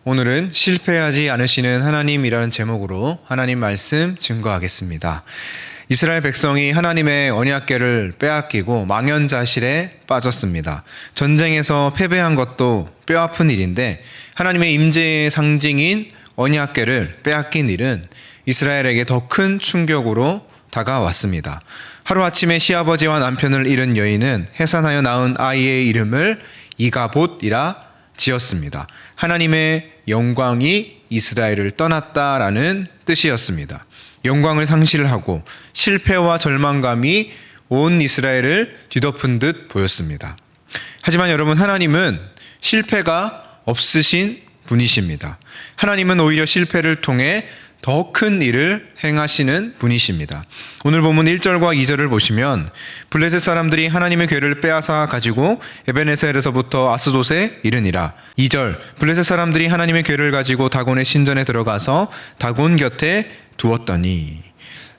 오늘은 실패하지 않으시는 하나님이라는 제목으로 하나님 말씀 증거하겠습니다. 이스라엘 백성이 하나님의 언약궤를 빼앗기고 망연자실에 빠졌습니다. 전쟁에서 패배한 것도 뼈아픈 일인데 하나님의 임재의 상징인 언약궤를 빼앗긴 일은 이스라엘에게 더 큰 충격으로 다가왔습니다. 하루아침에 시아버지와 남편을 잃은 여인은 해산하여 낳은 아이의 이름을 이가봇이라 지었습니다. 하나님의 영광이 이스라엘을 떠났다라는 뜻이었습니다. 영광을 상실하고 실패와 절망감이 온 이스라엘을 뒤덮은 듯 보였습니다. 하지만 여러분, 하나님은 실패가 없으신 분이십니다. 하나님은 오히려 실패를 통해 더 큰 일을 행하시는 분이십니다. 오늘 본문 1절과 2절을 보시면 블레셋 사람들이 하나님의 궤를 빼앗아 가지고 에벤에셀에서부터 아스돗에 이르니라. 2절, 블레셋 사람들이 하나님의 궤를 가지고 다곤의 신전에 들어가서 다곤 곁에 두었더니.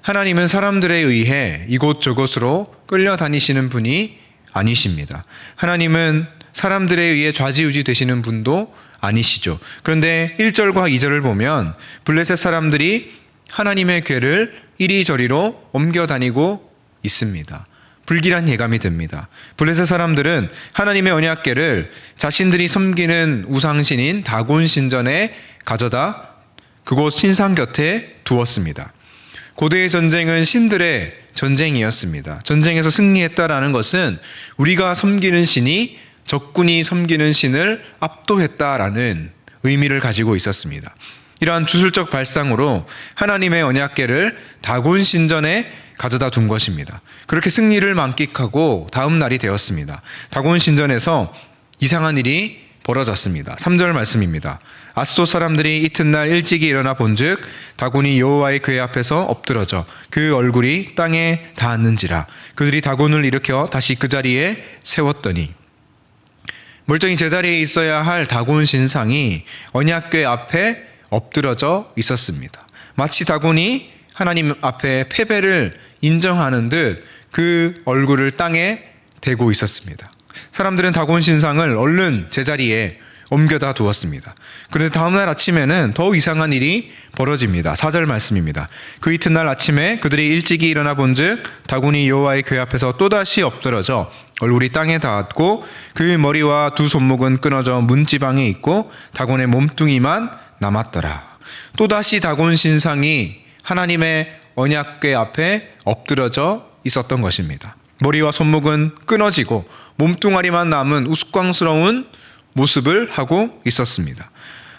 하나님은 사람들에 의해 이곳저곳으로 끌려다니시는 분이 아니십니다. 하나님은 사람들에 의해 좌지우지 되시는 분도 아니시죠. 그런데 1절과 2절을 보면 블레셋 사람들이 하나님의 궤를 이리저리로 옮겨 다니고 있습니다. 불길한 예감이 듭니다. 블레셋 사람들은 하나님의 언약궤를 자신들이 섬기는 우상신인 다곤 신전에 가져다 그곳 신상 곁에 두었습니다. 고대의 전쟁은 신들의 전쟁이었습니다. 전쟁에서 승리했다라는 것은 우리가 섬기는 신이 적군이 섬기는 신을 압도했다라는 의미를 가지고 있었습니다. 이러한 주술적 발상으로 하나님의 언약궤를 다곤 신전에 가져다 둔 것입니다. 그렇게 승리를 만끽하고 다음 날이 되었습니다. 다곤 신전에서 이상한 일이 벌어졌습니다. 3절 말씀입니다. 아스돗 사람들이 이튿날 일찍이 일어나 본즉 다곤이 여호와의 궤 앞에서 엎드러져 그 얼굴이 땅에 닿았는지라. 그들이 다곤을 일으켜 다시 그 자리에 세웠더니 멀쩡히 제자리에 있어야 할 다곤 신상이 언약궤 앞에 엎드러져 있었습니다. 마치 다곤이 하나님 앞에 패배를 인정하는 듯 그 얼굴을 땅에 대고 있었습니다. 사람들은 다곤 신상을 얼른 제자리에 옮겨다 두었습니다. 그런데 다음날 아침에는 더 이상한 일이 벌어집니다. 4절 말씀입니다. 그 이튿날 아침에 그들이 일찍이 일어나 본즉 다곤이 여호와의 궤 앞에서 또다시 엎드러져 얼굴이 땅에 닿았고 그 머리와 두 손목은 끊어져 문지방에 있고 다곤의 몸뚱이만 남았더라. 또다시 다곤 신상이 하나님의 언약궤 앞에 엎드러져 있었던 것입니다. 머리와 손목은 끊어지고 몸뚱아리만 남은 우스꽝스러운 모습을 하고 있었습니다.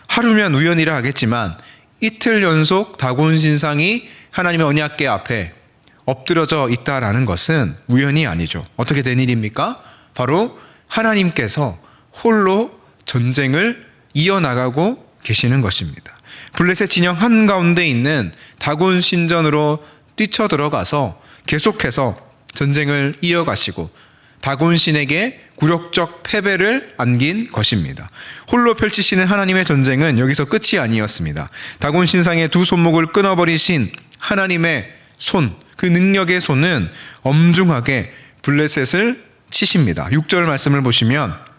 하루면 우연이라 하겠지만 이틀 연속 다곤 신상이 하나님의 언약궤 앞에 엎드러져 있다라는 것은 우연이 아니죠. 어떻게 된 일입니까? 바로 하나님께서 홀로 전쟁을 이어나가고 계시는 것입니다. 블레셋 진영 한가운데 있는 다곤 신전으로 뛰쳐들어가서 계속해서 전쟁을 이어가시고 다곤 신에게 굴욕적 패배를 안긴 것입니다. 홀로 펼치시는 하나님의 전쟁은 여기서 끝이 아니었습니다. 다곤 신상의 두 손목을 끊어버리신 하나님의 손, 그 능력의 손은 엄중하게 블레셋을 치십니다. 6절 말씀을 보시면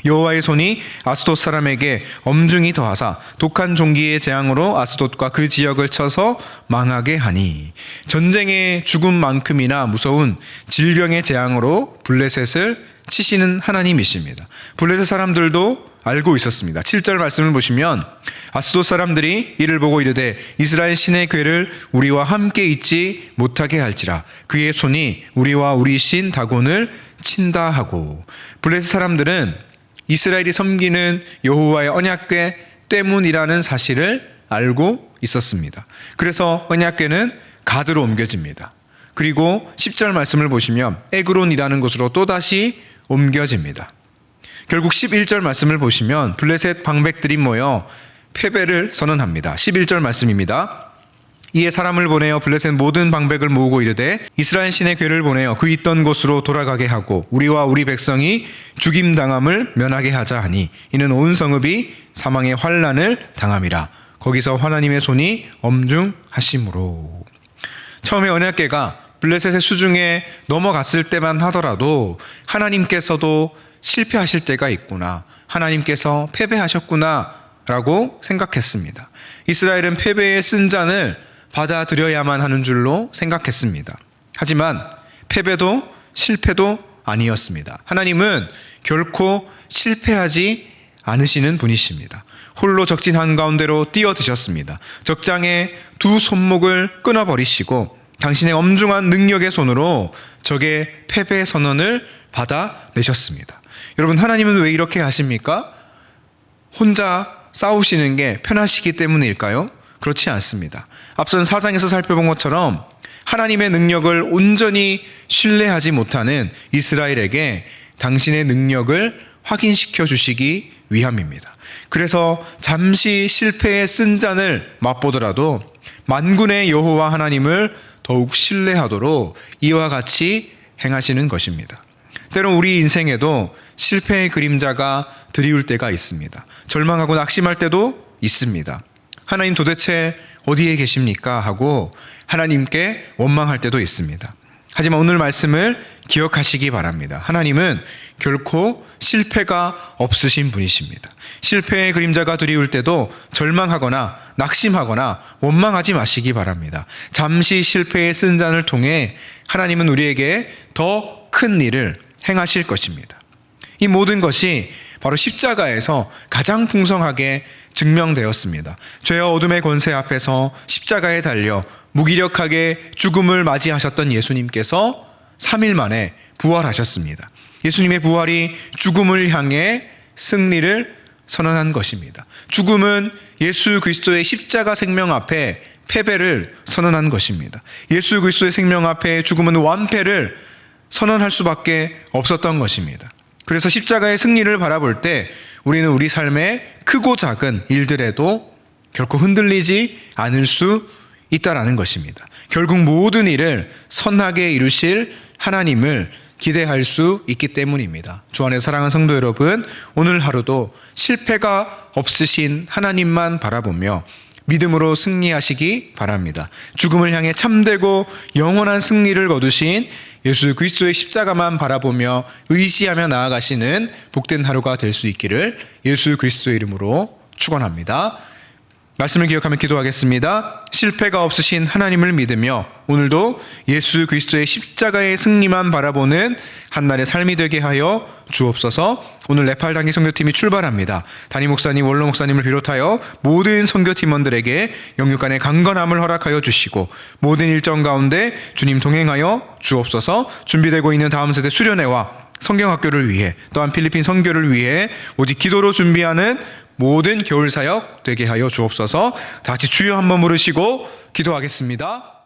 여호와의 손이 아스돗 사람에게 엄중히 더하사 독한 종기의 재앙으로 아스돗과 그 지역을 쳐서 망하게 하니. 전쟁의 죽음만큼이나 무서운 질병의 재앙으로 블레셋을 치시는 하나님이십니다. 블레셋 사람들도 알고 있었습니다. 7절 말씀을 보시면 아스돗 사람들이 이를 보고 이르되 이스라엘 신의 궤를 우리와 함께 있지 못하게 할지라 그의 손이 우리와 우리 신 다곤을 친다 하고. 블레셋 사람들은 이스라엘이 섬기는 여호와의 언약궤 때문이라는 사실을 알고 있었습니다. 그래서 언약궤는 가드로 옮겨집니다. 그리고 10절 말씀을 보시면 에그론이라는 곳으로 또다시 옮겨집니다. 결국 11절 말씀을 보시면 블레셋 방백들이 모여 패배를 선언합니다. 11절 말씀입니다. 이에 사람을 보내어 블레셋 모든 방백을 모으고 이르되 이스라엘 신의 궤를 보내어 그 있던 곳으로 돌아가게 하고 우리와 우리 백성이 죽임당함을 면하게 하자 하니 이는 온 성읍이 사망의 환난을 당함이라. 거기서 하나님의 손이 엄중하심으로. 처음에 언약궤가 블레셋의 수중에 넘어갔을 때만 하더라도 하나님께서도 실패하실 때가 있구나, 하나님께서 패배하셨구나 라고 생각했습니다. 이스라엘은 패배의 쓴 잔을 받아들여야만 하는 줄로 생각했습니다. 하지만 패배도 실패도 아니었습니다. 하나님은 결코 실패하지 않으시는 분이십니다. 홀로 적진 한가운데로 뛰어드셨습니다. 적장의 두 손목을 끊어버리시고 당신의 엄중한 능력의 손으로 적의 패배 선언을 받아내셨습니다. 여러분, 하나님은 왜 이렇게 하십니까? 혼자 싸우시는 게 편하시기 때문일까요? 그렇지 않습니다. 앞선 4장에서 살펴본 것처럼 하나님의 능력을 온전히 신뢰하지 못하는 이스라엘에게 당신의 능력을 확인시켜 주시기 위함입니다. 그래서 잠시 실패의 쓴 잔을 맛보더라도 만군의 여호와 하나님을 더욱 신뢰하도록 이와 같이 행하시는 것입니다. 때론 우리 인생에도 실패의 그림자가 드리울 때가 있습니다. 절망하고 낙심할 때도 있습니다. 하나님 도대체 어디에 계십니까? 하고 하나님께 원망할 때도 있습니다. 하지만 오늘 말씀을 기억하시기 바랍니다. 하나님은 결코 실패가 없으신 분이십니다. 실패의 그림자가 드리울 때도 절망하거나 낙심하거나 원망하지 마시기 바랍니다. 잠시 실패의 쓴 잔을 통해 하나님은 우리에게 더 큰 일을 행하실 것입니다. 이 모든 것이 바로 십자가에서 가장 풍성하게 증명되었습니다. 죄와 어둠의 권세 앞에서 십자가에 달려 무기력하게 죽음을 맞이하셨던 예수님께서 3일 만에 부활하셨습니다. 예수님의 부활이 죽음을 향해 승리를 선언한 것입니다. 죽음은 예수 그리스도의 십자가 생명 앞에 패배를 선언한 것입니다. 예수 그리스도의 생명 앞에 죽음은 완패를 선언할 수밖에 없었던 것입니다. 그래서 십자가의 승리를 바라볼 때 우리는 우리 삶의 크고 작은 일들에도 결코 흔들리지 않을 수 있다라는 것입니다. 결국 모든 일을 선하게 이루실 하나님을 기대할 수 있기 때문입니다. 주 안에 사랑하는 성도 여러분, 오늘 하루도 실패가 없으신 하나님만 바라보며 믿음으로 승리하시기 바랍니다. 죽음을 향해 참되고 영원한 승리를 거두신 예수 그리스도의 십자가만 바라보며 의지하며 나아가시는 복된 하루가 될 수 있기를 예수 그리스도의 이름으로 축원합니다. 말씀을 기억하며 기도하겠습니다. 실패가 없으신 하나님을 믿으며 오늘도 예수 그리스도의 십자가의 승리만 바라보는 한날의 삶이 되게 하여 주옵소서. 오늘 네팔 단기 선교팀이 출발합니다. 담임 목사님, 원로 목사님을 비롯하여 모든 선교팀원들에게 영육간의 강건함을 허락하여 주시고 모든 일정 가운데 주님 동행하여 주옵소서. 준비되고 있는 다음 세대 수련회와 성경학교를 위해 또한 필리핀 선교를 위해 오직 기도로 준비하는 모든 겨울 사역 되게 하여 주옵소서. 다 같이 주여 한번 부르시고 기도하겠습니다.